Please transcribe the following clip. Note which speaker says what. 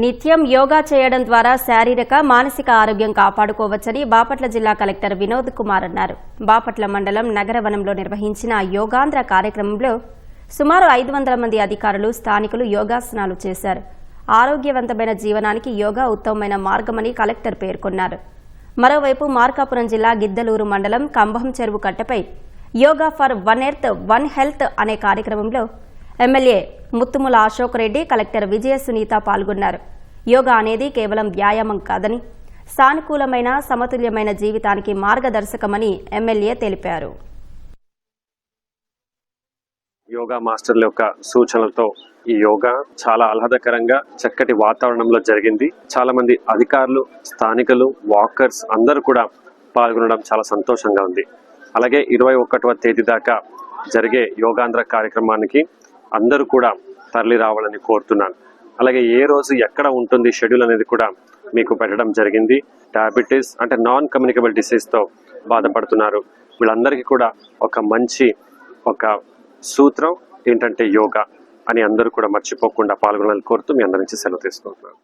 Speaker 1: నిత్యం యోగా చేయడం ద్వారా శారీరక మానసిక ఆరోగ్యం కాపాడుకోవచ్చని బాపట్ల జిల్లా కలెక్టర్ వినోద్ కుమార్ అన్నారు. బాపట్ల మండలం నగరవనంలో నిర్వహించిన యోగాంధ్ర కార్యక్రమంలో సుమారు 500 మంది అధికారులు, స్థానికులు యోగాసనాలు చేశారు. ఆరోగ్యవంతమైన జీవనానికి యోగా ఉత్తమమైన మార్గమని కలెక్టర్ పేర్కొన్నారు. మరోవైపు మార్కాపురం జిల్లా గిద్దలూరు మండలం కంభం చెరువు కట్టపై yoga for one earth one health అనే కార్యక్రమంలో ఎమ్మెల్యే ముత్తుముల అశోక్ రెడ్డి, కలెక్టర్ విజయ సునీత పాల్గొన్నారు. యోగా అనేది కేవలం వ్యాయామం కాదని, సానుకూలమైన సమతుల్యమైన జీవితానికి మార్గదర్శకమని ఎమ్మెల్యే తెలిపారు.
Speaker 2: యోగా మాస్టర్ల యొక్క సూచనలతో ఈ యోగా చాలా ఆహ్లాదకరంగా చక్కటి వాతావరణంలో జరిగింది. చాలా మంది అధికారులు, స్థానికులు, వాకర్స్ అందరూ కూడా పాల్గొనడం చాలా సంతోషంగా ఉంది. అలాగే 21వ తేదీ దాకా జరిగే యోగాంధ్ర కార్యక్రమానికి అందరూ కూడా తరలి రావాలని కోరుతున్నాను. అలాగే ఏ రోజు ఎక్కడ ఉంటుంది షెడ్యూల్ అనేది కూడా మీకు పెట్టడం జరిగింది. డయాబెటీస్ అంటే నాన్ కమ్యూనికబుల్ డిసీజ్తో బాధపడుతున్నారు. వీళ్ళందరికీ కూడా ఒక సూత్రం ఏంటంటే యోగా అని అందరూ కూడా మర్చిపోకుండా పాల్గొనాలని కోరుతూ మీ అందరి నుంచి సెలవు తీసుకుంటున్నాను.